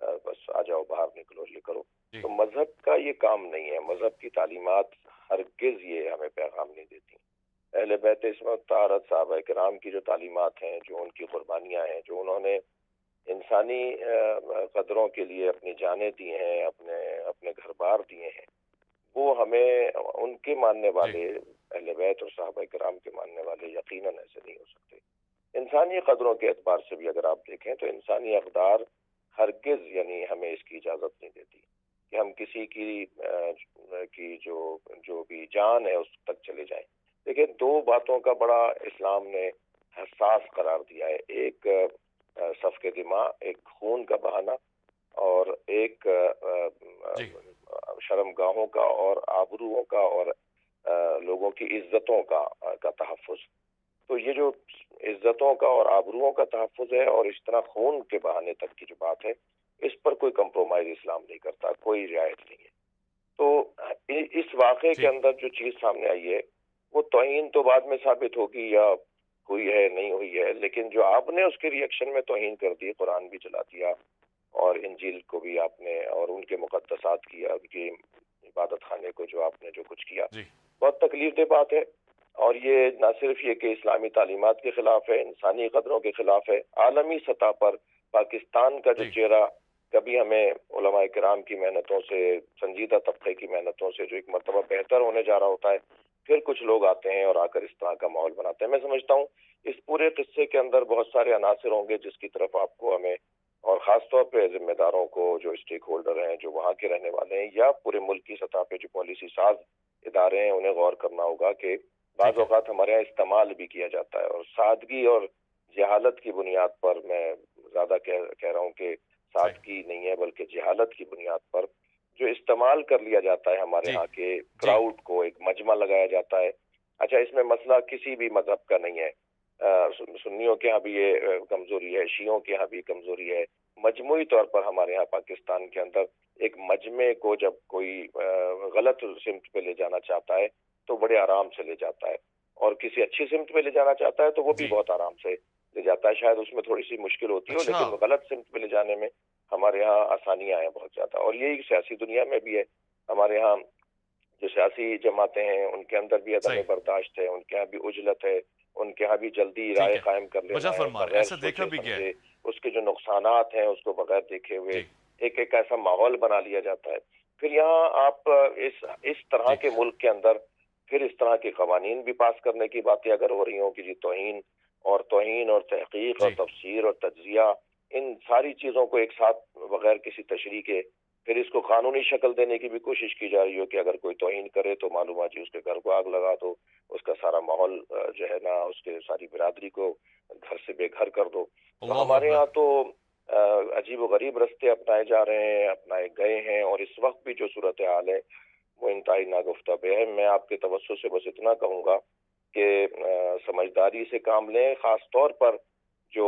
بس آ جاؤ باہر نکلو یہ کرو. جی تو مذہب کا یہ کام نہیں ہے. مذہب کی تعلیمات ہرگز یہ ہمیں پیغام نہیں دیتی. اہل بیت عصمت طہارت صحابہ کرام کی جو تعلیمات ہیں، جو ان کی قربانیاں ہیں، جو انہوں نے انسانی قدروں کے لیے اپنی جانیں دی ہیں، اپنے اپنے گھر بار دیے ہیں، وہ ہمیں ان کے ماننے جی والے اہل بیت اور صحابہ کرام کے ماننے والے یقیناً ایسے نہیں ہو سکتے. انسانی قدروں کے اعتبار سے بھی اگر آپ دیکھیں تو انسانی اقدار ہرگز یعنی ہمیں اس کی اجازت نہیں دیتی کہ ہم کسی کی جو بھی جان ہے اس تک چلے جائیں. لیکن دو باتوں کا بڑا اسلام نے حساس قرار دیا ہے. ایک سفک دماء، ایک خون کا بہانا، اور ایک جی شرم گاہوں کا اور آبروؤں کا اور لوگوں کی عزتوں کا تحفظ. تو یہ جو عزتوں کا اور آبروؤں کا تحفظ ہے اور اس طرح خون کے بہانے تک کی جو بات ہے، اس پر کوئی کمپرومائز اسلام نہیں کرتا، کوئی رعایت نہیں ہے. تو اس واقعے کے ٹھیک اندر جو چیز سامنے آئی ہے وہ توہین تو بعد میں ثابت ہوگی یا ہوئی ہے نہیں ہوئی ہے، لیکن جو آپ نے اس کے ریئیکشن میں توہین کر دی، قرآن بھی جلا دیا اور انجیل کو بھی آپ نے، اور ان کے مقدسات کی، ان کی عبادت خانے کو جو آپ نے جو کچھ کیا، جی بہت تکلیف دہ بات ہے. اور یہ نہ صرف یہ کہ اسلامی تعلیمات کے خلاف ہے، انسانی قدروں کے خلاف ہے. عالمی سطح پر پاکستان کا جو جی چہرہ کبھی ہمیں علماء کرام کی محنتوں سے، سنجیدہ طبقے کی محنتوں سے جو ایک مرتبہ بہتر ہونے جا رہا ہوتا ہے، پھر کچھ لوگ آتے ہیں اور آ کر اس طرح کا ماحول بناتے ہیں. میں سمجھتا ہوں اس پورے قصے کے اندر بہت سارے عناصر ہوں گے جس کی طرف آپ کو، ہمیں، اور خاص طور پہ ذمہ داروں کو، جو اسٹیک ہولڈر ہیں، جو وہاں کے رہنے والے ہیں، یا پورے ملک کی سطح پہ جو پالیسی ساز ادارے ہیں، انہیں غور کرنا ہوگا کہ بعض ٹھیک ہے اوقات ہمارے یہاں استعمال بھی کیا جاتا ہے، اور سادگی اور جہالت کی بنیاد پر، میں زیادہ کہہ رہا ہوں کہ صحیح سادگی نہیں ہے بلکہ جہالت کی بنیاد پر جو استعمال کر لیا جاتا ہے ہمارے جی ہاں کے جی کراؤڈ کو، ایک مجمع لگایا جاتا ہے. اچھا، اس میں مسئلہ کسی بھی مذہب کا نہیں ہے. سنیوں کے ہاں بھی یہ کمزوری ہے، شیعوں کے ہاں بھی کمزوری ہے. مجموعی طور پر ہمارے ہاں پاکستان کے اندر ایک مجمع کو جب کوئی غلط سمت پہ لے جانا چاہتا ہے تو بڑے آرام سے لے جاتا ہے، اور کسی اچھی سمت پہ لے جانا چاہتا ہے تو وہ بھی جی بہت آرام سے لے جاتا ہے. شاید اس میں تھوڑی سی مشکل ہوتی ہو، اچھا لیکن غلط سمت پہ لے جانے میں ہمارے یہاں آسانیاں ہیں بہت زیادہ. اور یہی سیاسی دنیا میں بھی ہے. ہمارے ہاں جو سیاسی جماعتیں ہیں ان کے اندر بھی عدم صحیح برداشت ہے، ان کے ہاں بھی عجلت ہے، ان کے ہاں بھی جلدی ٹھیک رائے ہے قائم کر وجہ لینا ہے فرما رہے ہیں، بغیر ایسا دیکھا سوچے بھی گیا ہے. سمجھے. اس کے جو نقصانات ہیں اس کو بغیر دیکھے ہوئے جی ایک ایسا ماحول بنا لیا جاتا ہے. پھر یہاں آپ اس طرح جی کے ملک کے اندر پھر اس طرح کے قوانین بھی پاس کرنے کی باتیں اگر ہو رہی ہوں کہ جی توہین اور تحقیق اور جی تفسیر اور تجزیہ، ان ساری چیزوں کو ایک ساتھ بغیر کسی تشریح کے پھر اس کو قانونی شکل دینے کی بھی کوشش کی جا رہی ہو کہ اگر کوئی توہین کرے تو معلومات جی اس کے گھر کو آگ لگا دو، اس کا سارا ماحول جو ہے نا، اس کے ساری برادری کو گھر سے بے گھر کر دو. تو اللہ ہمارے اکبر. یہاں تو عجیب و غریب رستے اپنائے جا رہے ہیں، اپنائے گئے ہیں، اور اس وقت بھی جو صورتحال ہے وہ انتہائی ناگفتہ ہے. میں آپ کے توسط سے بس اتنا کہوں گا کہ سمجھداری سے کام لیں. خاص طور پر جو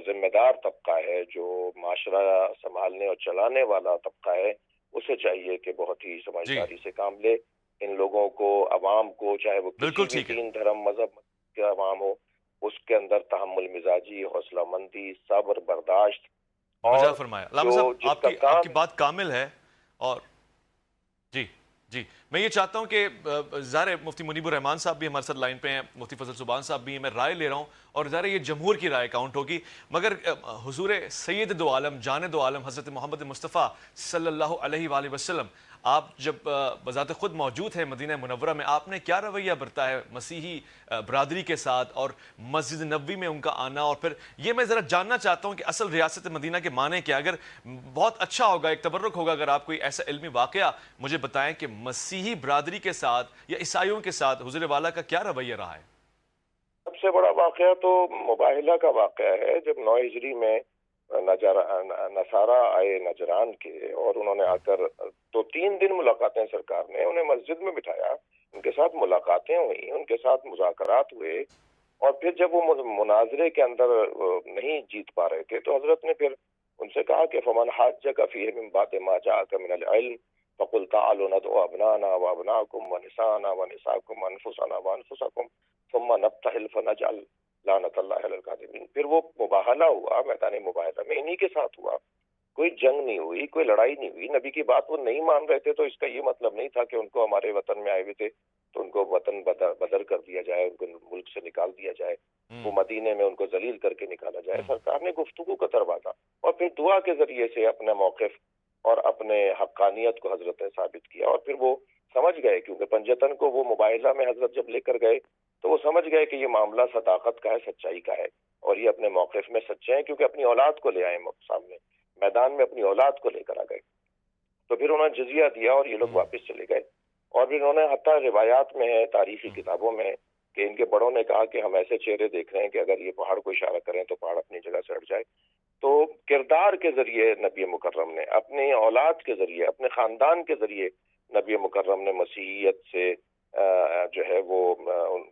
ذمہ دار طبقہ ہے، جو معاشرہ سنبھالنے اور چلانے والا طبقہ ہے، اسے چاہیے کہ بہت ہی جی سمجھداری سے کام لے. ان لوگوں کو، عوام کو، چاہے وہ بالکل کسی بھی ٹھیک ہے دین، دھرم، مذہب کے عوام ہو، اس کے اندر تحمل مزاجی، حوصلہ مندی، صبر، برداشت، وجہ اور فرمایا. علامہ جو صاحب جس کا آپ کی کام. بات کامل ہے. اور جی جی میں یہ چاہتا ہوں کہ ظاہر ہے مفتی منیب الرحمان صاحب بھی ہمارے ساتھ لائن پہ ہیں، مفتی فضل سبحان صاحب بھی ہیں، میں رائے لے رہا ہوں اور ظاہر ہے یہ جمہور کی رائے کاؤنٹ ہوگی، مگر حضور سید دو عالم، جان دو عالم حضرت محمد مصطفیٰ صلی اللہ علیہ وآلہ وسلم، آپ جب بذات خود موجود ہیں مدینہ منورہ میں، آپ نے کیا رویہ برتا ہے مسیحی برادری کے ساتھ اور مسجد نبوی میں ان کا آنا؟ اور پھر یہ میں ذرا جاننا چاہتا ہوں کہ اصل ریاست مدینہ کے معنی کیا؟ اگر بہت اچھا ہوگا، ایک تبرک ہوگا اگر آپ کوئی ایسا علمی واقعہ مجھے بتائیں کہ مسیحی برادری کے ساتھ یا عیسائیوں کے ساتھ حضور والا کا کیا رویہ رہا ہے. سب سے بڑا واقعہ تو مباہلہ کا واقعہ ہے، جب 9 ہجری میں نصارہ آئے نجران کے، اور انہوں نے آ کر تو 3 دن ملاقاتیں، سرکار نے انہیں مسجد میں بٹھایا، ان کے ساتھ ملاقاتیں ہوئیں، ان کے ساتھ مذاکرات ہوئے، اور پھر جب وہ مناظرے کے اندر نہیں جیت پا رہے تھے تو حضرت نے پھر ان سے کہا کہ فمن حاجک فیہ من بعد ما جاءک من العلم فقل تعالوا ندعو ابناءنا وابناءکم ونساءنا ونساءکم وانفسنا وانفسکم ثم نبتہل فنجعل لعنت اللہ علی الکاذبین. پھر وہ مباہلہ ہوا، میدان مباہلہ میں انہی کے ساتھ ہوا، کوئی جنگ نہیں ہوئی، کوئی لڑائی نہیں ہوئی، نبی کی بات وہ نہیں مان رہے تھے تو اس کا یہ مطلب نہیں تھا کہ ان کو ہمارے وطن میں آئے ہوئے تھے تو ان کو وطن بدر کر دیا جائے، ان کو ملک سے نکال دیا جائے، وہ مدینے میں ان کو ذلیل کر کے نکالا جائے۔ سرکار نے گفتگو کا دروازہ اور پھر دعا کے ذریعے سے اپنا موقف اور اپنے حقانیت کو حضرت نے ثابت کیا، اور پھر وہ سمجھ گئے، کیونکہ پنجتن کو وہ مباحثہ میں حضرت جب لے کر گئے تو وہ سمجھ گئے کہ یہ معاملہ صداقت کا ہے، سچائی کا ہے، اور یہ اپنے موقف میں سچے ہیں، کیونکہ اپنی اولاد کو لے آئے سامنے میدان میں، اپنی اولاد کو لے کر آ گئے۔ تو پھر انہوں نے جزیہ دیا اور یہ لوگ واپس چلے گئے، اور پھر انہوں نے حتیٰ روایات میں ہے، تاریخی کتابوں میں ہے کہ ان کے بڑوں نے کہا کہ ہم ایسے چہرے دیکھ رہے ہیں کہ اگر یہ پہاڑ کو اشارہ کریں تو پہاڑ اپنی جگہ سے ہٹ جائے۔ تو کردار کے ذریعے نبی مکرم نے، اپنی اولاد کے ذریعے، اپنے خاندان کے ذریعے نبی مکرم نے مسیحیت سے جو ہے وہ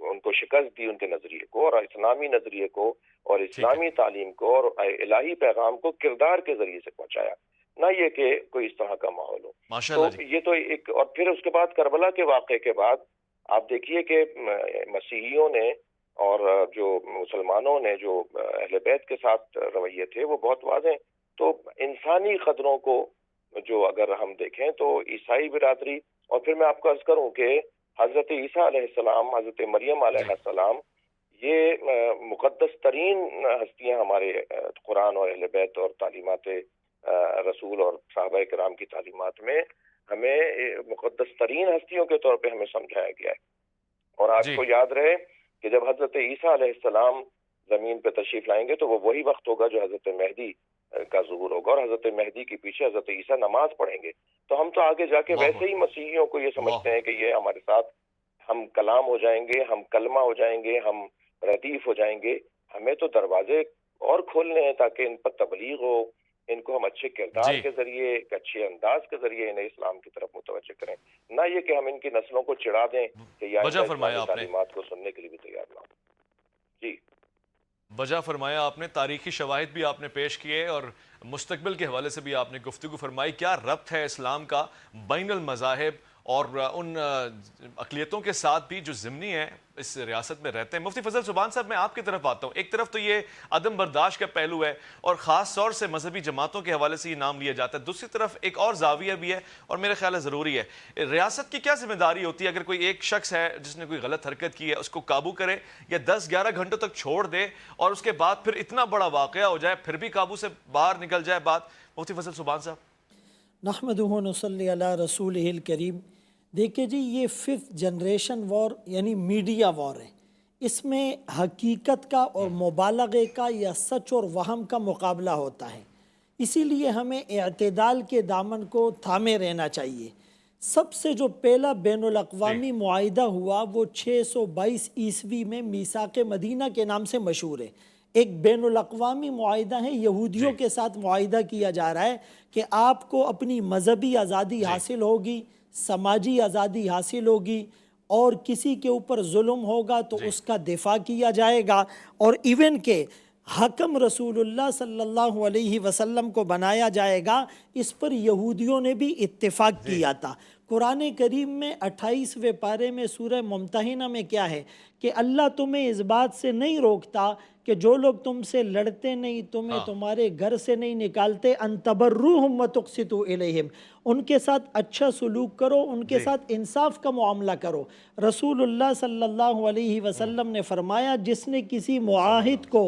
ان کو شکست دی، ان کے نظریے کو اور اسلامی نظریے کو اور اسلامی تعلیم کو اور الہی پیغام کو کردار کے ذریعے سے پہنچایا، نہ یہ کہ کوئی اس طرح کا ماحول ہو۔ تو یہ تو ایک، اور پھر اس کے بعد کربلا کے واقعے کے بعد آپ دیکھیے کہ مسیحیوں نے اور جو مسلمانوں نے جو اہل بیت کے ساتھ رویے تھے وہ بہت واضح۔ تو انسانی قدروں کو جو اگر ہم دیکھیں تو عیسائی برادری، اور پھر میں آپ کو عرض کروں کہ حضرت عیسیٰ علیہ السلام، حضرت مریم علیہ السلام، یہ مقدس ترین ہستیاں ہمارے قرآن اور اہل بیت اور تعلیمات رسول اور صحابہ کرام کی تعلیمات میں ہمیں مقدس ترین ہستیوں کے طور پہ ہمیں سمجھایا گیا ہے۔ اور آپ کو یاد رہے کہ جب حضرت عیسیٰ علیہ السلام زمین پہ تشریف لائیں گے تو وہ وہی وقت ہوگا جو حضرت مہدی کا ظہور ہوگا، اور حضرت مہدی کے پیچھے حضرت عیسیٰ نماز پڑھیں گے۔ تو ہم تو آگے جا کے ویسے ہی مسیحیوں کو یہ سمجھتے ہیں کہ یہ ہمارے ساتھ ہم کلام ہو جائیں گے، ہم کلمہ ہو جائیں گے، ہم ردیف ہو جائیں گے۔ ہمیں تو دروازے اور کھولنے ہیں تاکہ ان پر تبلیغ ہو، ان کو ہم اچھے کردار کے ذریعے، ایک اچھے انداز کے ذریعے انہیں اسلام کی طرف متوجہ کریں، نہ یہ کہ ہم ان کی نسلوں کو چڑھا دیں کہ یا اسلامی تعلیمات کو سننے کے لیے بھی تیار نہ ہو۔ جی وجہ فرمایا آپ نے، تاریخی شواہد بھی آپ نے پیش کیے اور مستقبل کے حوالے سے بھی آپ نے گفتگو فرمائی۔ کیا ربط ہے اسلام کا بین المذاہب اور ان اقلیتوں کے ساتھ بھی جو ضمنی ہیں اس ریاست میں رہتے ہیں؟ مفتی فضل سبحان صاحب، میں آپ کی طرف آتا ہوں۔ ایک طرف تو یہ عدم برداشت کا پہلو ہے اور خاص طور سے مذہبی جماعتوں کے حوالے سے یہ نام لیا جاتا ہے، دوسری طرف ایک اور زاویہ بھی ہے اور میرے خیال ہے ضروری ہے۔ ریاست کی کیا ذمہ داری ہوتی ہے اگر کوئی ایک شخص ہے جس نے کوئی غلط حرکت کی ہے، اس کو قابو کرے یا 10-11 گھنٹوں تک چھوڑ دے اور اس کے بعد پھر اتنا بڑا واقعہ ہو جائے پھر بھی قابو سے باہر نکل جائے بات؟ مفتی فضل سبحان صاحب۔ نحمدہ و نصلی علی رسولہ الکریم۔ دیکھیں جی، یہ 5th جنریشن وار یعنی میڈیا وار ہے۔ اس میں حقیقت کا اور مبالغے کا یا سچ اور وہم کا مقابلہ ہوتا ہے، اسی لیے ہمیں اعتدال کے دامن کو تھامے رہنا چاہیے۔ سب سے جو پہلا بین الاقوامی معاہدہ ہوا وہ 622 عیسوی میں میثاق مدینہ کے نام سے مشہور ہے۔ ایک بین الاقوامی معاہدہ ہے، یہودیوں کے ساتھ معاہدہ کیا جا رہا ہے کہ آپ کو اپنی مذہبی آزادی حاصل ہوگی، سماجی آزادی حاصل ہوگی، اور کسی کے اوپر ظلم ہوگا تو اس کا دفاع کیا جائے گا، اور ایون کہ حکم رسول اللہ صلی اللہ علیہ وسلم کو بنایا جائے گا۔ اس پر یہودیوں نے بھی اتفاق کیا تھا۔ قرآن کریم میں 28ویں پارے میں سورہ ممتحنہ میں کیا ہے کہ اللہ تمہیں اس بات سے نہیں روکتا کہ جو لوگ تم سے لڑتے نہیں، تمہیں تمہارے گھر سے نہیں نکالتے، ان تبروہم وتقسطوا الیہم، ان کے ساتھ اچھا سلوک کرو، ان کے ساتھ انصاف کا معاملہ کرو۔ رسول اللہ صلی اللہ علیہ وسلم نے فرمایا جس نے کسی معاہد کو،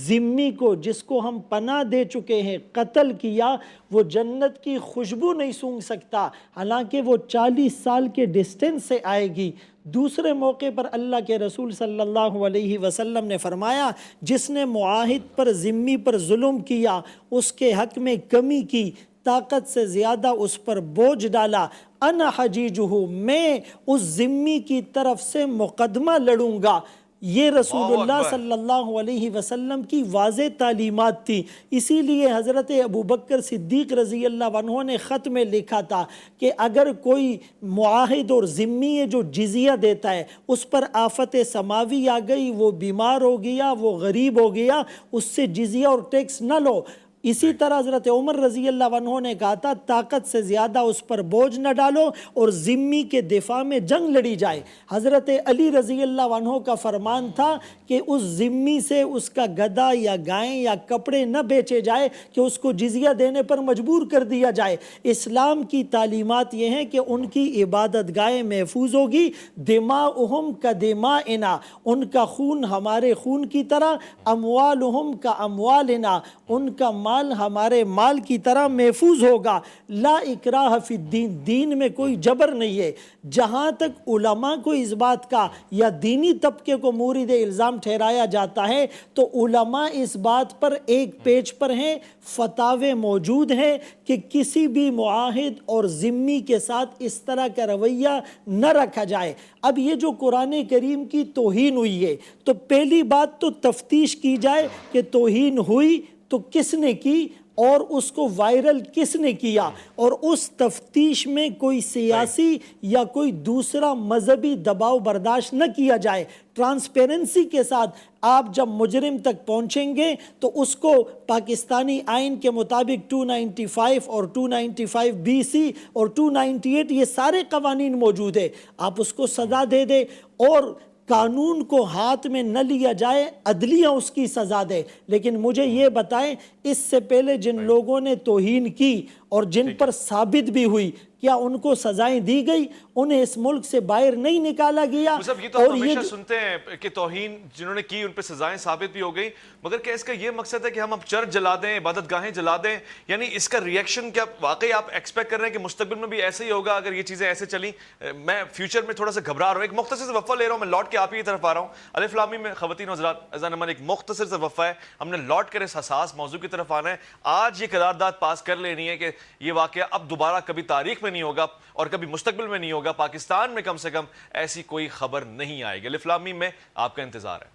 ذمی کو، جس کو ہم پناہ دے چکے ہیں، قتل کیا، وہ جنت کی خوشبو نہیں سونگھ سکتا، حالانکہ وہ 40 سال کے ڈسٹینس سے آئے گی۔ دوسرے موقع پر اللہ کے رسول صلی اللہ علیہ وسلم نے فرمایا جس نے معاہد پر، ذمی پر ظلم کیا، اس کے حق میں کمی کی، طاقت سے زیادہ اس پر بوجھ ڈالا، انا حجیجہ، میں اس ذمی کی طرف سے مقدمہ لڑوں گا۔ یہ رسول اللہ صلی اللہ علیہ وسلم کی واضح تعلیمات تھی۔ اسی لیے حضرت ابوبکر صدیق رضی اللہ عنہ نے خط میں لکھا تھا کہ اگر کوئی معاہد اور ذمی جو جزیہ دیتا ہے اس پر آفت سماوی آ گئی، وہ بیمار ہو گیا، وہ غریب ہو گیا، اس سے جزیہ اور ٹیکس نہ لو۔ اسی طرح حضرت عمر رضی اللہ عنہ نے کہا تھا طاقت سے زیادہ اس پر بوجھ نہ ڈالو اور ذمی کے دفاع میں جنگ لڑی جائے۔ حضرت علی رضی اللہ عنہ کا فرمان تھا کہ اس ذمی سے اس کا گدھا یا گائیں یا کپڑے نہ بیچے جائے کہ اس کو جزیہ دینے پر مجبور کر دیا جائے۔ اسلام کی تعلیمات یہ ہیں کہ ان کی عبادت گاہیں محفوظ ہوگی، دماؤہم کا دمائنا، ان کا خون ہمارے خون کی طرح، اموالہم کا اموالنا، ان کا مال ہمارے مال کی طرح محفوظ ہوگا۔ لا اکراہ فی الدین، دین میں کوئی جبر نہیں ہے۔ جہاں تک علماء کو اس بات کا یا دینی طبقے کو مورد الزام ٹھہرایا جاتا ہے تو علماء اس بات پر ایک پیج پر ہیں، فتاوے موجود ہیں کہ کسی بھی معاہد اور ذمی کے ساتھ اس طرح کا رویہ نہ رکھا جائے۔ اب یہ جو قرآن کریم کی توہین ہوئی ہے تو پہلی بات تو تفتیش کی جائے کہ توہین ہوئی تو کس نے کی اور اس کو وائرل کس نے کیا، اور اس تفتیش میں کوئی سیاسی یا کوئی دوسرا مذہبی دباؤ برداشت نہ کیا جائے۔ ٹرانسپیرنسی کے ساتھ آپ جب مجرم تک پہنچیں گے تو اس کو پاکستانی آئین کے مطابق 295 اور 295 BC اور 298 یہ سارے قوانین موجود ہیں، آپ اس کو سزا دے دیں اور قانون کو ہاتھ میں نہ لیا جائے، عدلیہ اس کی سزا دے۔ لیکن مجھے یہ بتائیں اس سے پہلے جن لوگوں نے توہین کی اور جن پر ثابت بھی ہوئی، کیا ان کو سزائیں دی گئی؟ انہیں اس ملک سے باہر نہیں نکالا گیا؟ یہ تو ہم ہمیشہ سنتے ہیں کہ توہین جنہوں نے کی ان پہ سزائیں ثابت بھی ہو گئی، مگر کیا اس کا یہ مقصد ہے کہ ہم اب چرچ جلا دیں، عبادت گاہیں جلا دیں؟ یعنی اس کا ریئیکشن کیا واقعی آپ ایکسپیکٹ کر رہے ہیں کہ مستقبل میں بھی ایسے ہی ہوگا اگر یہ چیزیں ایسے چلیں؟ میں فیوچر میں تھوڑا سا گھبرا رہا ہوں۔ ایک مختصر سے وقفہ لے رہا ہوں، میں لوٹ کے آپ ہی کی طرف آ رہا ہوں۔ الف لام میم میں خواتین و حضرات اذان امن ایک مختصر سے وقفہ ہے، ہم نے لوٹ کر اس حساس موضوع کی طرف آنا ہے۔ آج یہ قرارداد پاس کر لینی ہے کہ یہ واقعہ اب دوبارہ کبھی تاریخ میں نہیں ہوگا اور کبھی مستقبل میں نہیں ہوگا، پاکستان میں کم سے کم ایسی کوئی خبر نہیں آئے گی۔ الف لام میم میں آپ کا انتظار ہے۔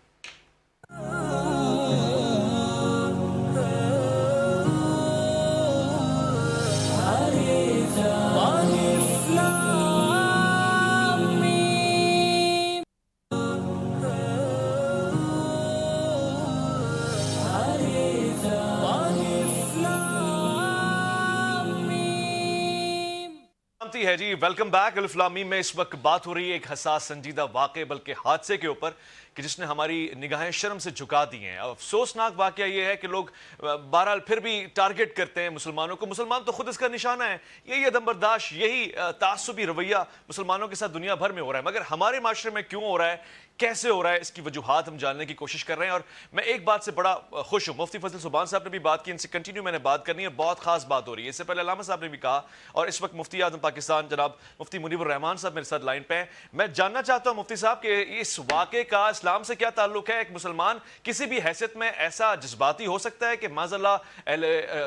ہے جی، ویلکم بیک۔ الف لام میم میں اس وقت بات ہو رہی ہے ایک حساس سنجیدہ واقعے بلکہ حادثے کے اوپر کہ جس نے ہماری نگاہیں شرم سے جھکا دی ہیں۔ افسوسناک واقعہ یہ ہے کہ لوگ بہرحال پھر بھی ٹارگٹ کرتے ہیں مسلمانوں کو۔ مسلمان تو خود اس کا نشانہ ہے، یہی عدم برداشت، یہی تعصبی رویہ مسلمانوں کے ساتھ دنیا بھر میں ہو رہا ہے، مگر ہمارے معاشرے میں کیوں ہو رہا ہے، کیسے ہو رہا ہے، اس کی وجوہات ہم جاننے کی کوشش کر رہے ہیں۔ اور میں ایک بات سے بڑا خوش ہوں، مفتی فضل سبحان صاحب نے بھی بات کی، ان سے کنٹینیو میں نے بات کرنی ہے، بہت خاص بات ہو رہی ہے۔ اس سے پہلے علامہ صاحب نے بھی کہا، اور اس وقت مفتی اعظم پاکستان جناب مفتی منیب الرحمان صاحب میرے ساتھ لائن پہ ہیں۔ میں جاننا چاہتا ہوں مفتی صاحب کہ اس واقعے کا اسلام سے کیا تعلق ہے؟ ایک مسلمان کسی بھی حیثیت میں ایسا جذباتی ہو سکتا ہے کہ معاذ اللہ اہل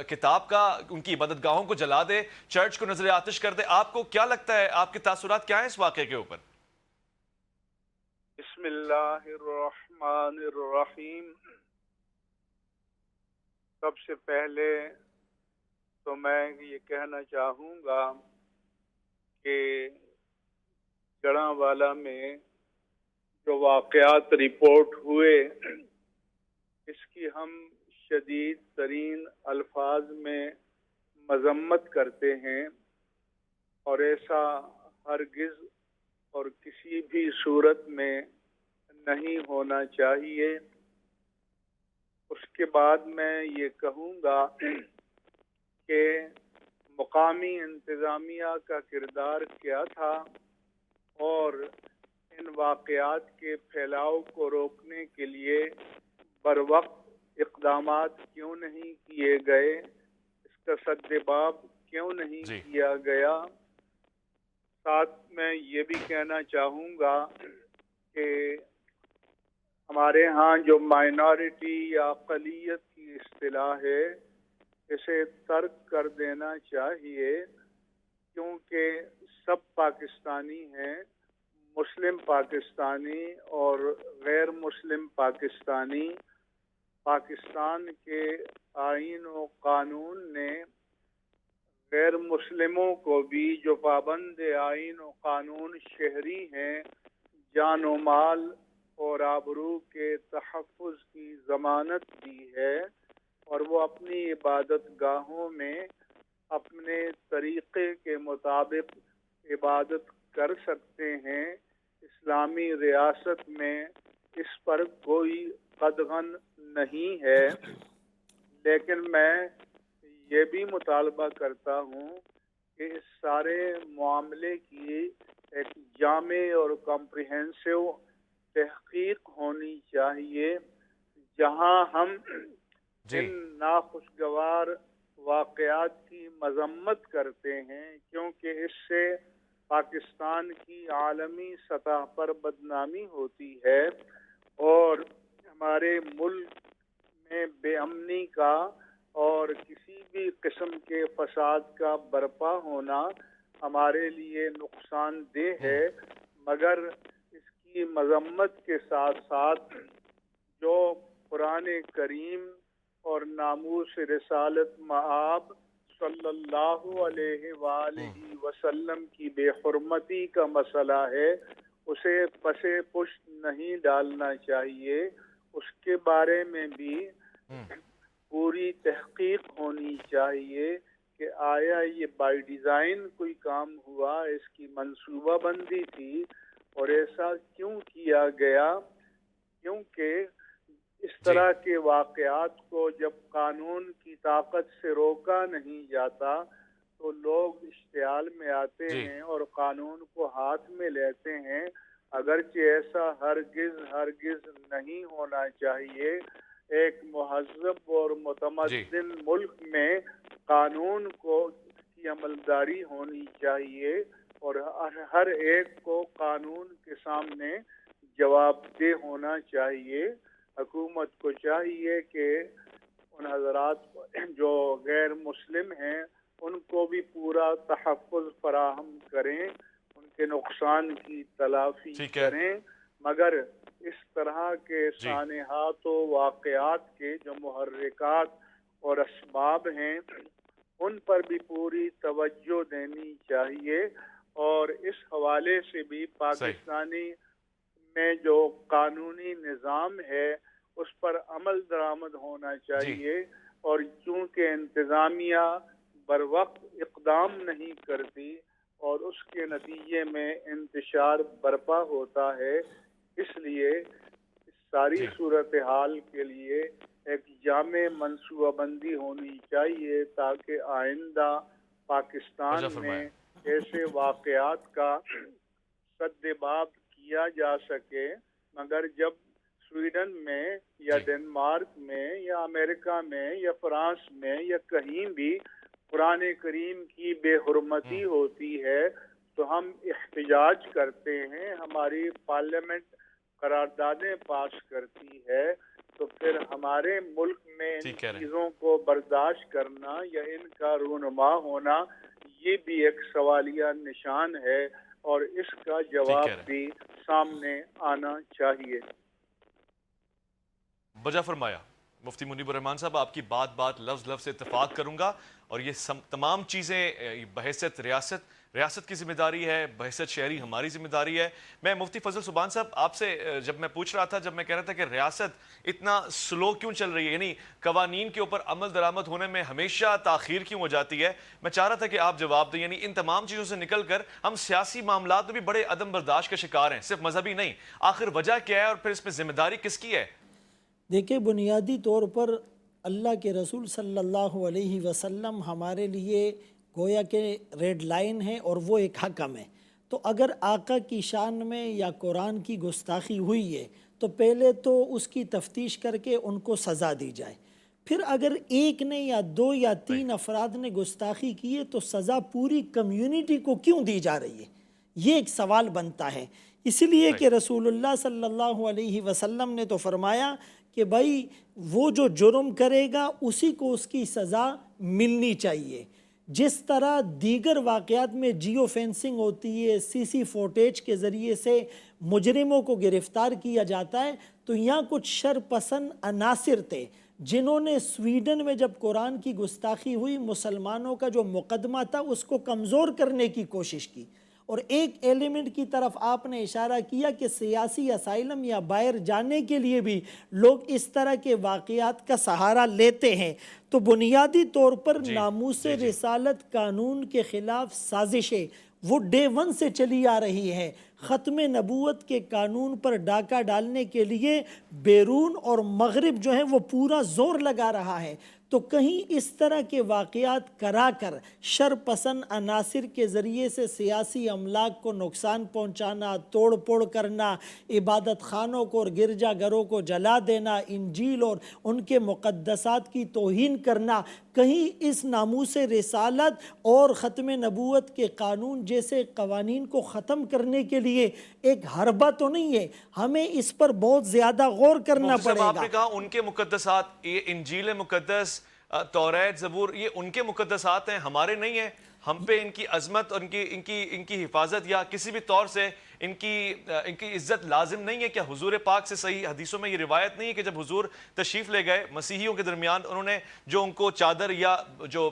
کتاب کا ان کی عبادت گاہوں کو جلا دے، چرچ کو نظر آتش کر دے؟ آپ کو کیا لگتا ہے، آپ کے تاثرات کیا ہیں اس واقعے کے اوپر؟ بسم اللہ الرحمن الرحیم۔ سب سے پہلے تو میں یہ کہنا چاہوں گا کہ جڑاں میں جو واقعات رپورٹ ہوئے اس کی ہم شدید ترین الفاظ میں مذمت کرتے ہیں، اور ایسا ہرگز اور کسی بھی صورت میں نہیں ہونا چاہیے۔ اس کے بعد میں یہ کہوں گا کہ مقامی انتظامیہ کا کردار کیا تھا اور ان واقعات کے پھیلاؤ کو روکنے کے لیے بروقت اقدامات کیوں نہیں کیے گئے، اس کا سدباب کیوں نہیں کیا گیا۔ ساتھ میں یہ بھی کہنا چاہوں گا کہ ہمارے ہاں جو مائنورٹی یا اقلیت کی اصطلاح ہے اسے ترک کر دینا چاہیے، کیونکہ سب پاکستانی ہیں، مسلم پاکستانی اور غیر مسلم پاکستانی۔ پاکستان کے آئین و قانون نے غیر مسلموں کو بھی جو پابند آئین و قانون شہری ہیں جان و مال اور آبرو کے تحفظ کی ضمانت دی ہے۔ اور وہ اپنی عبادت گاہوں میں اپنے طریقے کے مطابق عبادت کر سکتے ہیں۔ اسلامی ریاست میں اس پر کوئی قدغن نہیں ہے، لیکن میں یہ بھی مطالبہ کرتا ہوں کہ اس سارے معاملے کی ایک جامع اور کمپریہنسو تحقیق ہونی چاہیے، جہاں ہم ان ناخوشگوار واقعات کی مذمت کرتے ہیں، کیونکہ اس سے پاکستان کی عالمی سطح پر بدنامی ہوتی ہے اور ہمارے ملک میں بے امنی کا اور کسی بھی قسم کے فساد کا برپا ہونا ہمارے لیے نقصان دہ ہے۔ مگر اس کی مذمت کے ساتھ ساتھ جو قرآن کریم اور ناموس رسالت مآب صلی اللہ علیہ وآلہ وسلم کی بے حرمتی کا مسئلہ ہے، اسے پس پشت نہیں ڈالنا چاہیے۔ اس کے بارے میں بھی پوری تحقیق ہونی چاہیے کہ آیا یہ بائی ڈیزائن کوئی کام ہوا، اس کی منصوبہ بندی تھی اور ایسا کیوں کیا گیا؟ کیونکہ اس طرح کے واقعات کو جب قانون کی طاقت سے روکا نہیں جاتا تو لوگ اشتعال میں آتے ہیں اور قانون کو ہاتھ میں لیتے ہیں، اگرچہ ایسا ہرگز نہیں ہونا چاہیے۔ ایک مہذب اور متمدن ملک میں قانون کی عملداری ہونی چاہیے اور ہر ایک کو قانون کے سامنے جواب دہ ہونا چاہیے۔ حکومت کو چاہیے کہ ان حضرات جو غیر مسلم ہیں ان کو بھی پورا تحفظ فراہم کریں، ان کے نقصان کی تلافی کریں، مگر اس طرح کے سانحات و واقعات کے جو محرکات اور اسباب ہیں ان پر بھی پوری توجہ دینی چاہیے، اور اس حوالے سے بھی پاکستانی میں جو قانونی نظام ہے اس پر عمل درآمد ہونا چاہیے، اور چونکہ انتظامیہ بر وقت اقدام نہیں کرتی اور اس کے نتیجے میں انتشار برپا ہوتا ہے، اس لیے اس ساری صورتحال کے لیے ایک جامع منصوبہ بندی ہونی چاہیے تاکہ آئندہ پاکستان میں ایسے واقعات کا سدباب کیا جا سکے۔ مگر جب سویڈن میں یا ڈنمارک میں یا امریکہ میں یا فرانس میں یا کہیں بھی قرآن کریم کی بے حرمتی ہوتی ہے تو ہم احتجاج کرتے ہیں، ہماری پارلیمنٹ قراردادیں پاس کرتی ہے، تو پھر ہمارے ملک میں ان چیزوں کو برداشت کرنا یا ان کا رونما ہونا یہ بھی ایک سوالیہ نشان ہے اور اس کا جواب بھی سامنے آنا چاہیے۔ بجا فرمایا مفتی منیب الرحمان صاحب، آپ کی بات لفظ سے اتفاق کروں گا، اور یہ تمام چیزیں بحیثیت ریاست کی ذمہ داری ہے، بحیثیت شہری ہماری ذمہ داری ہے۔ میں مفتی فضل سبحان صاحب آپ سے جب میں پوچھ رہا تھا، جب میں کہہ رہا تھا کہ ریاست اتنا سلو کیوں چل رہی ہے، یعنی قوانین کے اوپر عمل درآمد ہونے میں ہمیشہ تاخیر کیوں ہو جاتی ہے، میں چاہ رہا تھا کہ آپ جواب دیں۔ یعنی ان تمام چیزوں سے نکل کر ہم سیاسی معاملات میں بھی بڑے عدم برداشت کے شکار ہیں، صرف مذہبی نہیں۔ آخر وجہ کیا ہے اور پھر اس میں ذمہ داری کس کی ہے؟ دیکھیں، بنیادی طور پر اللہ کے رسول صلی اللہ علیہ وسلم ہمارے لیے گویا کہ ریڈ لائن ہے اور وہ ایک حکم ہے۔ تو اگر آقا کی شان میں یا قرآن کی گستاخی ہوئی ہے تو پہلے تو اس کی تفتیش کر کے ان کو سزا دی جائے، پھر اگر ایک نے یا دو یا تین افراد نے گستاخی کی ہے تو سزا پوری کمیونٹی کو کیوں دی جا رہی ہے، یہ ایک سوال بنتا ہے۔ اس لیے کہ رسول اللہ صلی اللہ علیہ وسلم نے تو فرمایا کہ بھائی وہ جو جرم کرے گا اسی کو اس کی سزا ملنی چاہیے۔ جس طرح دیگر واقعات میں جیو فینسنگ ہوتی ہے، سی سی فوٹیج کے ذریعے سے مجرموں کو گرفتار کیا جاتا ہے، تو یہاں کچھ شر پسند عناصر تھے جنہوں نے سویڈن میں جب قرآن کی گستاخی ہوئی مسلمانوں کا جو مقدمہ تھا اس کو کمزور کرنے کی کوشش کی، اور ایک ایلیمنٹ کی طرف آپ نے اشارہ کیا کہ سیاسی اسائلم یا باہر جانے کے لیے بھی لوگ اس طرح کے واقعات کا سہارا لیتے ہیں، تو بنیادی طور پر ناموس رسالت قانون کے خلاف سازشیں وہ ڈے ون سے چلی آ رہی ہے۔ ختم نبوت کے قانون پر ڈاکہ ڈالنے کے لیے بیرون اور مغرب جو ہے وہ پورا زور لگا رہا ہے، تو کہیں اس طرح کے واقعات کرا کر شر پسند عناصر کے ذریعے سے سیاسی املاک کو نقصان پہنچانا، توڑ پھوڑ کرنا، عبادت خانوں کو اور گرجا گھروں کو جلا دینا، انجیل اور ان کے مقدسات کی توہین کرنا، کہیں اس ناموس رسالت اور ختم نبوت کے قانون جیسے قوانین کو ختم کرنے کے لیے ایک حربہ تو نہیں ہے؟ ہمیں اس پر بہت زیادہ غور کرنا پڑے گا۔ آپ نے کہا ان کے مقدسات، یہ انجیل مقدس، توریت، زبور، یہ ان کے مقدسات ہیں، ہمارے نہیں ہیں۔ ہم پہ ان کی عظمت اور ان کی حفاظت یا کسی بھی طور سے ان کی عزت لازم نہیں ہے کیا؟ حضور پاک سے صحیح حدیثوں میں یہ روایت نہیں ہے کہ جب حضور تشریف لے گئے مسیحیوں کے درمیان، انہوں نے جو ان کو چادر یا جو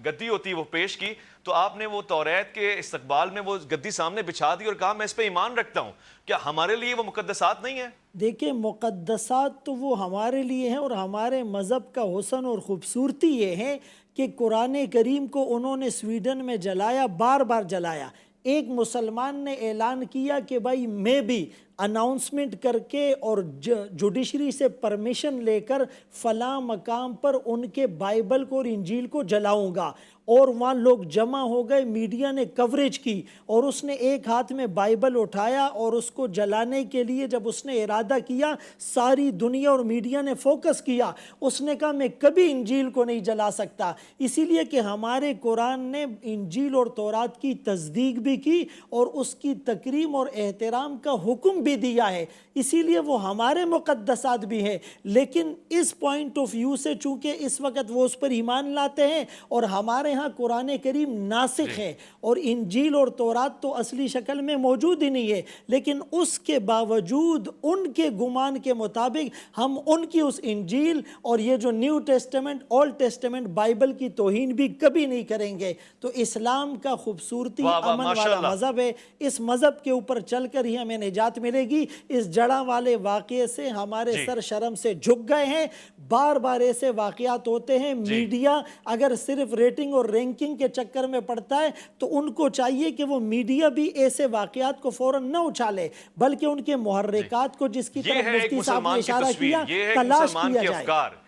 گدی ہوتی ہے وہ پیش کی، تو آپ نے وہ توریت کے استقبال میں وہ گدی سامنے بچھا دی اور کہا میں اس پہ ایمان رکھتا ہوں؟ کیا ہمارے لیے وہ مقدسات نہیں ہیں؟ دیکھیں، مقدسات تو وہ ہمارے لیے ہیں، اور ہمارے مذہب کا حسن اور خوبصورتی یہ ہے کہ قرآن کریم کو انہوں نے سویڈن میں جلایا، بار بار جلایا۔ ایک مسلمان نے اعلان کیا کہ بھائی میں بھی اناؤنسمنٹ کر کے اور جوڈیشری سے پرمیشن لے کر فلاں مقام پر ان کے بائبل کو اور انجیل کو جلاؤں گا، اور وہاں لوگ جمع ہو گئے، میڈیا نے کوریج کی، اور اس نے ایک ہاتھ میں بائبل اٹھایا اور اس کو جلانے کے لیے جب اس نے ارادہ کیا، ساری دنیا اور میڈیا نے فوکس کیا، اس نے کہا میں کبھی انجیل کو نہیں جلا سکتا، اسی لیے کہ ہمارے قرآن نے انجیل اور تورات کی تصدیق بھی کی اور اس کی تکریم اور احترام کا حکم بھی دیا ہے، اسی لیے وہ ہمارے مقدسات بھی ہیں۔ لیکن اس پوائنٹ آف ویو سے چونکہ اس وقت وہ اس پر ایمان لاتے ہیں، اور ہمارے ہاں قرآن کریم ناسخ ہے اور انجیل اور تورات تو اصلی شکل میں موجود ہی نہیں ہے، لیکن اس کے باوجود ان کے گمان کے مطابق ہم ان کی اس انجیل اور یہ جو new testament, old testament Bible کی توہین بھی کبھی نہیں کریں گے۔ تو اسلام کا خوبصورتی امن والا مذہب ہے، اس مذہب کے اوپر چل کر ہی ہمیں نجات ملے گی۔ اس جڑا والے واقعے سے ہمارے سر شرم سے جھک گئے ہیں، بار بار ایسے واقعات ہوتے ہیں، میڈیا اگر صرف ریٹنگ اور رینکنگ کے چکر میں پڑتا ہے تو ان کو چاہیے کہ وہ میڈیا بھی ایسے واقعات کو فوراً نہ اچھالے، بلکہ ان کے محرکات کو جس کی طرف مفتی صاحب نے اشارہ کیا تلاش کیا جائے۔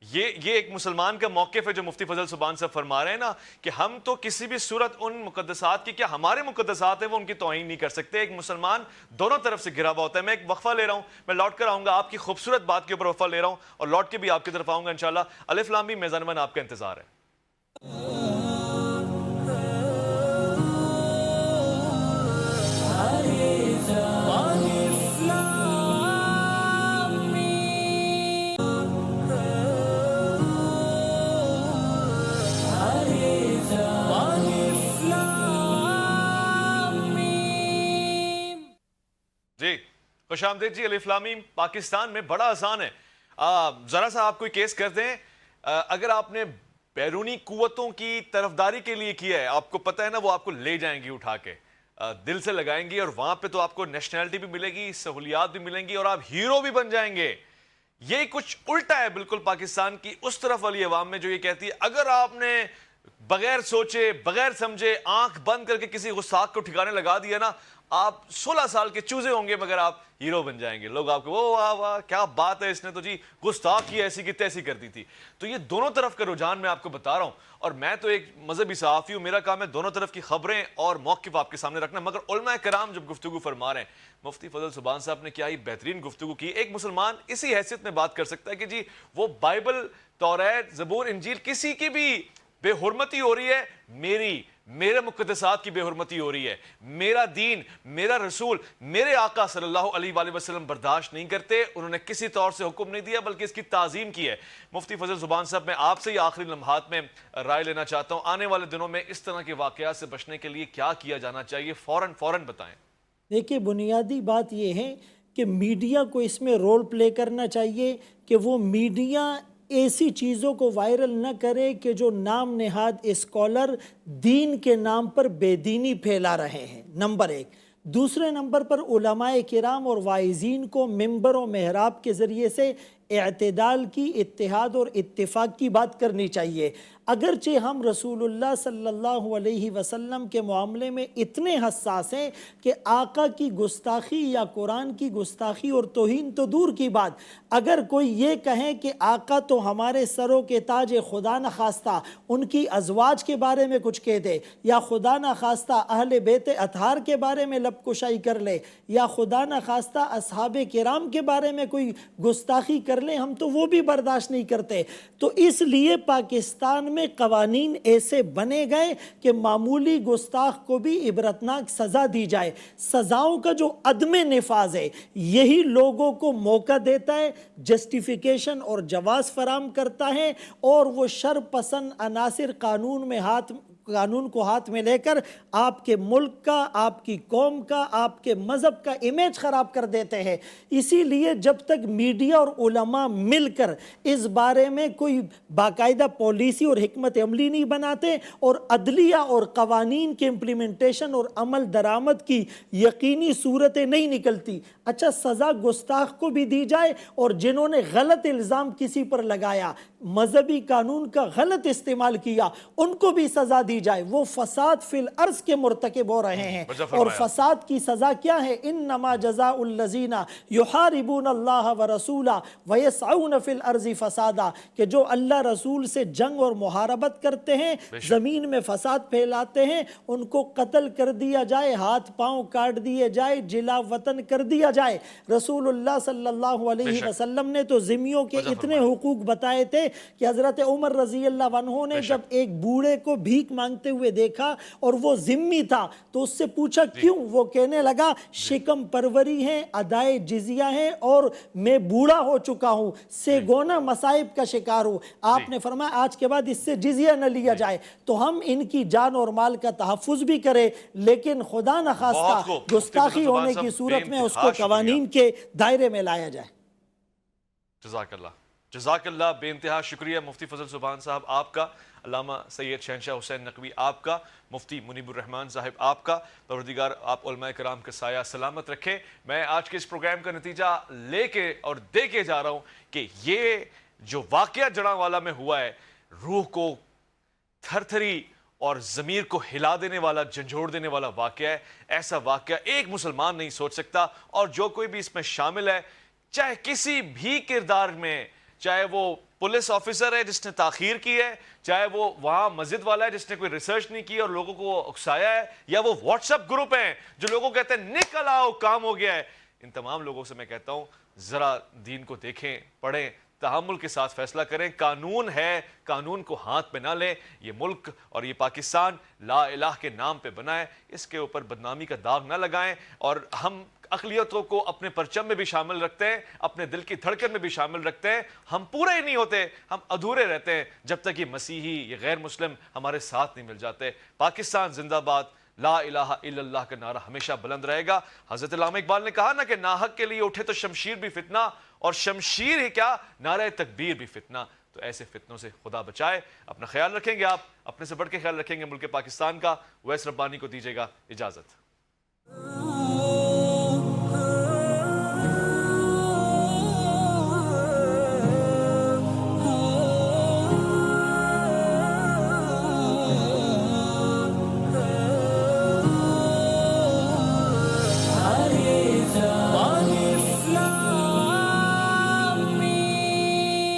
یہ ایک مسلمان کا موقف ہے جو مفتی فضل سبحان صاحب فرما رہے ہیں نا، کہ ہم تو کسی بھی صورت ان مقدسات کی، کیا ہمارے مقدسات ہیں وہ ان کی توہین نہیں کر سکتے۔ ایک مسلمان دونوں طرف سے گھرا ہوا ہوتا ہے۔ میں ایک وقفہ لے رہا ہوں، میں لوٹ کر آؤں گا، آپ کی خوبصورت بات کے اوپر وقفہ لے رہا ہوں اور لوٹ کے بھی آپ کی طرف آؤں گا انشاءاللہ۔ الف لام میم میزان من آپ کا انتظار ہے۔ جی خوش آمدید جی۔ الف لام میم پاکستان میں بڑا آسان ہے، ذرا سا آپ کوئی کیس کر دیں، اگر آپ نے بیرونی قوتوں کی طرفداری کے لیے کیا ہے، آپ کو پتہ ہے نا وہ آپ کو لے جائیں گی اٹھا کے، دل سے لگائیں گی، اور وہاں پہ تو آپ کو نیشنلٹی بھی ملے گی، سہولیات بھی ملیں گی، اور آپ ہیرو بھی بن جائیں گے۔ یہ کچھ الٹا ہے بالکل پاکستان کی اس طرف والی عوام میں جو یہ کہتی ہے اگر آپ نے بغیر سوچے بغیر سمجھے آنکھ بند کر کے کسی غصاق کو ٹھکانے لگا دیا نا، آپ 16 سال کے چوزے ہوں گے مگر آپ ہیرو بن جائیں گے۔ لوگ آپ کو واہ واہ کیا بات ہے، اس نے تو جی گستاخ کی ایسی کی تیسی کر دی تھی۔ تو یہ دونوں طرف کا رجحان میں آپ کو بتا رہا ہوں، اور میں تو ایک مذہبی صحافی ہوں، میرا کام ہے دونوں طرف کی خبریں اور موقف آپ کے سامنے رکھنا۔ مگر علماء کرام جب گفتگو فرما رہے ہیں، مفتی فضل سبحان صاحب نے کیا ہی بہترین گفتگو کی۔ ایک مسلمان اسی حیثیت میں بات کر سکتا ہے کہ جی وہ بائبل، توریت، زبور، انجیل کسی کی بھی بے حرمتی ہو رہی ہے، میرے مقدسات کی بے حرمتی ہو رہی ہے، میرا دین، میرا رسول، میرے آقا صلی اللہ علیہ وآلہ وسلم برداشت نہیں کرتے، انہوں نے کسی طور سے حکم نہیں دیا بلکہ اس کی تعظیم کی ہے۔ مفتی فضل سبحان صاحب، میں آپ سے یہ آخری لمحات میں رائے لینا چاہتا ہوں، آنے والے دنوں میں اس طرح کے واقعات سے بچنے کے لیے کیا کیا جانا چاہیے؟ فوراً بتائیں۔ دیکھیں، بنیادی بات یہ ہے کہ میڈیا کو اس میں رول پلے کرنا چاہیے کہ وہ میڈیا ایسی چیزوں کو وائرل نہ کرے کہ جو نام نہاد اسکالر دین کے نام پر بے دینی پھیلا رہے ہیں، نمبر ایک۔ دوسرے نمبر پر علماء کرام اور واعظین کو ممبر و محراب کے ذریعے سے اعتدال کی، اتحاد اور اتفاق کی بات کرنی چاہیے۔ اگرچہ ہم رسول اللہ صلی اللہ علیہ وسلم کے معاملے میں اتنے حساس ہیں کہ آقا کی گستاخی یا قرآن کی گستاخی اور توہین تو دور کی بات، اگر کوئی یہ کہے کہ آقا تو ہمارے سروں کے تاج، خدا نخواستہ ان کی ازواج کے بارے میں کچھ کہہ دے، یا خدا نخواستہ اہل بیت اطہار کے بارے میں لب کشائی کر لے، یا خدا نخواستہ اصحاب کرام کے بارے میں کوئی گستاخی کر لیں، ہم تو وہ بھی برداشت نہیں کرتے۔ تو اس لیے پاکستان میں قوانین ایسے بنے گئے کہ معمولی گستاخ کو بھی عبرتناک سزا دی جائے۔ سزاؤں کا جو عدم نفاذ ہے یہی لوگوں کو موقع دیتا ہے، جسٹیفیکیشن اور جواز فراہم کرتا ہے، اور وہ شر پسند عناصر قانون کو ہاتھ میں لے کر آپ کے ملک کا، آپ کی قوم کا، آپ کے مذہب کا امیج خراب کر دیتے ہیں۔ اسی لیے جب تک میڈیا اور علماء مل کر اس بارے میں کوئی باقاعدہ پالیسی اور حکمت عملی نہیں بناتے، اور عدلیہ اور قوانین کے امپلیمنٹیشن اور عمل درآمد کی یقینی صورتیں نہیں نکلتی، اچھا سزا گستاخ کو بھی دی جائے، اور جنہوں نے غلط الزام کسی پر لگایا، مذہبی قانون کا غلط استعمال کیا، ان کو بھی سزا دی جائے۔ وہ فساد فی الارض کے مرتکب ہو رہے ہیں، اور فساد کی سزا کیا ہے؟ انما جزاء الذین یحاربون اللہ ورسولہ ویسعون فی الارض فسادا، کہ جو اللہ رسول سے جنگ اور محاربت کرتے ہیں، زمین میں فساد پھیلاتے ہیں، ان کو قتل کر دیا جائے، ہاتھ پاؤں کاٹ دیے جائے، جلا وطن کر دیا جائے۔ رسول اللہ صلی اللہ علیہ وسلم نے تو ذمیوں کے اتنے حقوق بتائے تھے کہ حضرت عمر رضی اللہ عنہ نے جب ایک بوڑھے کو بھیک مانگتے ہوئے دیکھا اور وہ ذمی تھا تو اس سے پوچھا کیوں؟ وہ کہنے لگا شکم پروری ہے، ادائے جزیہ ہے، اور میں بوڑھا ہو چکا ہوں، سیگونا مصائب کا شکار ہوں۔ آپ نے فرمایا آج کے بعد اس سے جزیہ نہ لیا جائے۔ تو ہم ان کی جان اور مال کا تحفظ بھی کریں، لیکن خدا نخواستہ گستاخی ہونے کی صورت میں اس کو قوانین کے دائرے میں لایا جائے۔ جزاک اللہ، بے انتہا شکریہ مفتی فضل سبحان صاحب آپ کا، علامہ سید شہنشاہ حسین نقوی آپ کا، مفتی منیب الرحمان صاحب آپ کا۔ پروردگار آپ علماء کرام کا سایہ سلامت رکھے۔ میں آج کے اس پروگرام کا نتیجہ لے کے اور دے کے جا رہا ہوں کہ یہ جو واقعہ جڑاں میں ہوا ہے، روح کو تھر تھری اور ضمیر کو ہلا دینے والا، جھنجھوڑ دینے والا واقعہ ہے۔ ایسا واقعہ ایک مسلمان نہیں سوچ سکتا، اور جو کوئی بھی اس میں شامل ہے، چاہے کسی بھی کردار میں، چاہے وہ پولیس آفیسر ہے جس نے تاخیر کی ہے، چاہے وہ وہاں مسجد والا ہے جس نے کوئی ریسرچ نہیں کی اور لوگوں کو اکسایا ہے، یا وہ واٹس ایپ گروپ ہیں جو لوگوں کہتے ہیں نکل آؤ کام ہو گیا ہے، ان تمام لوگوں سے میں کہتا ہوں ذرا دین کو دیکھیں، پڑھیں، تحمل کے ساتھ فیصلہ کریں۔ قانون ہے، قانون کو ہاتھ پہ نہ لیں۔ یہ ملک اور یہ پاکستان لا الہ کے نام پہ بنا ہے، اس کے اوپر بدنامی کا داغ نہ لگائیں، اور ہم اقلیتوں کو اپنے پرچم میں بھی شامل رکھتے ہیں، اپنے دل کی دھڑکن میں بھی شامل رکھتے ہیں۔ ہم پورے ہی نہیں ہوتے، ہم ادھورے رہتے ہیں جب تک یہ مسیحی، یہ غیر مسلم ہمارے ساتھ نہیں مل جاتے۔ پاکستان زندہ باد، لا الہ الا اللہ کا نعرہ ہمیشہ بلند رہے گا۔ حضرت علامہ اقبال نے کہا نا کہ ناحق کے لیے اٹھے تو شمشیر بھی فتنہ، اور شمشیر ہی کیا، نعرہ تکبیر بھی فتنہ۔ تو ایسے فتنوں سے خدا بچائے۔ اپنا خیال رکھیں گے، آپ اپنے سے بڑھ کے خیال رکھیں گے ملک پاکستان کا۔ ویس ربانی کو دیجیے گا اجازت۔